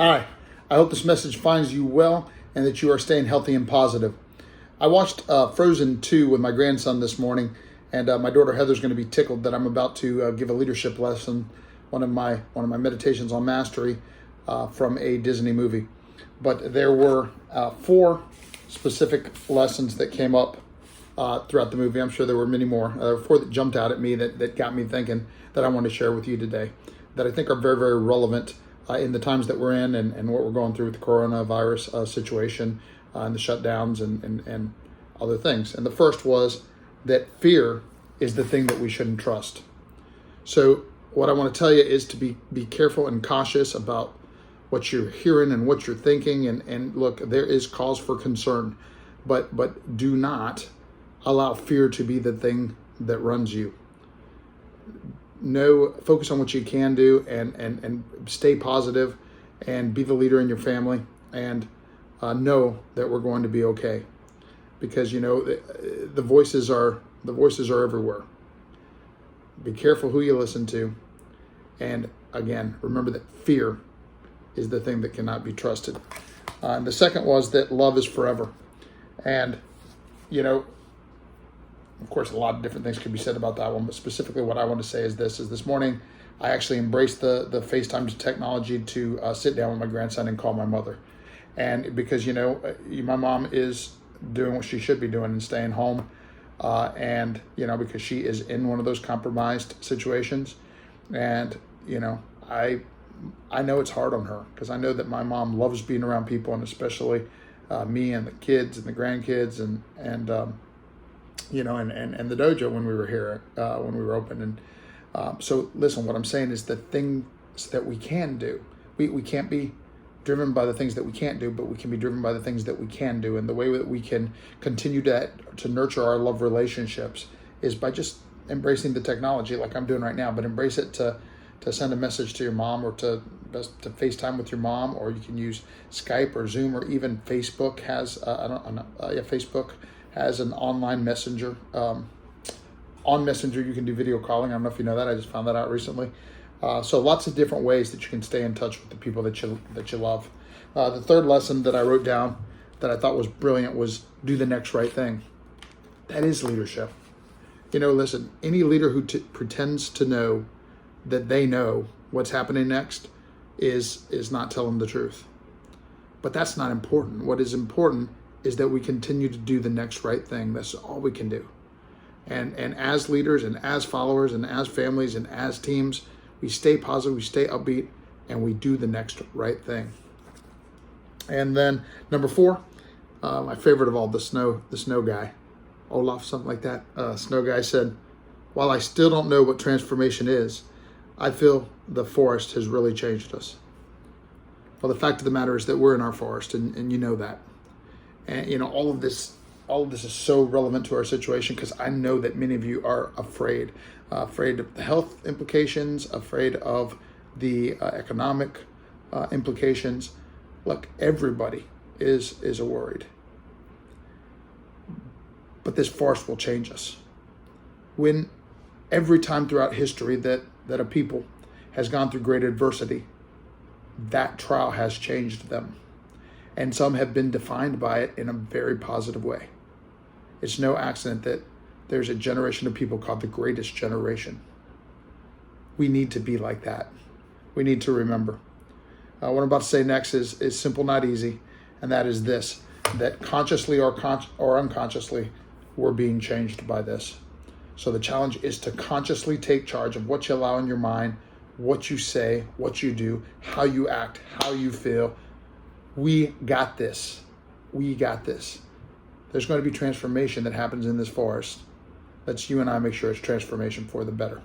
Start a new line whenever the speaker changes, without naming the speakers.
Hi, I hope this message finds you well and that you are staying healthy and positive. I watched Frozen 2 with my grandson this morning, and my daughter Heather's going to be tickled that I'm about to give a leadership lesson, one of my meditations on mastery from a Disney movie. But there were 4 specific lessons that came up throughout the movie. I'm sure there were many more. There were 4 that jumped out at me that got me thinking that I want to share with you today, that I think are very, very relevant in the times that we're in and what we're going through with the coronavirus situation and the shutdowns and other things. And the first was that fear is the thing that we shouldn't trust. So what I want to tell you is to be careful and cautious about what you're hearing and what you're thinking. And look, there is cause for concern, but do not allow fear to be the thing that runs you. No, focus on what you can do and stay positive and be the leader in your family and know that we're going to be okay, because the voices are everywhere. Be careful who you listen to, and again, remember that fear is the thing that cannot be trusted. And the second was that love is forever, and of course, a lot of different things could be said about that one, but specifically what I want to say is this morning, I actually embraced the FaceTime technology to sit down with my grandson and call my mother. And because, my mom is doing what she should be doing and staying home. And because she is in one of those compromised situations. And, I know it's hard on her, because I know that my mom loves being around people, and especially me and the kids and the grandkids and the dojo when we were here, when we were open. And so listen, what I'm saying is the things that we can do. We can't be driven by the things that we can't do, but we can be driven by the things that we can do. And the way that we can continue to nurture our love relationships is by just embracing the technology like I'm doing right now, but embrace it to send a message to your mom, or to FaceTime with your mom, or you can use Skype or Zoom, or even Facebook has Facebook has an online messenger. On Messenger, you can do video calling. I don't know if you know that. I just found that out recently. So lots of different ways that you can stay in touch with the people that you love. The third lesson that I wrote down that I thought was brilliant was do the next right thing. That is leadership. Listen, any leader who pretends to know that they know what's happening next is not telling the truth. But that's not important. What is important is that we continue to do the next right thing. That's all we can do. And as leaders and as followers and as families and as teams, we stay positive, we stay upbeat, and we do the next right thing. And then number 4, my favorite of all, the snow guy, Olaf, something like that. Snow guy said, "While I still don't know what transformation is, I feel the forest has really changed us." Well, the fact of the matter is that we're in our forest, and you know that. And all of this is so relevant to our situation, because I know that many of you are afraid of the health implications, afraid of the economic implications. Look, everybody is worried. But this forest will change us. When every time throughout history that a people has gone through great adversity, that trial has changed them. And some have been defined by it in a very positive way. It's no accident that there's a generation of people called the greatest generation. We need to be like that. We need to remember. What I'm about to say next is simple, not easy. And that is this, that consciously or unconsciously, we're being changed by this. So the challenge is to consciously take charge of what you allow in your mind, what you say, what you do, how you act, how you feel. We got this. We got this. There's going to be transformation that happens in this forest. Let's you and I make sure it's transformation for the better.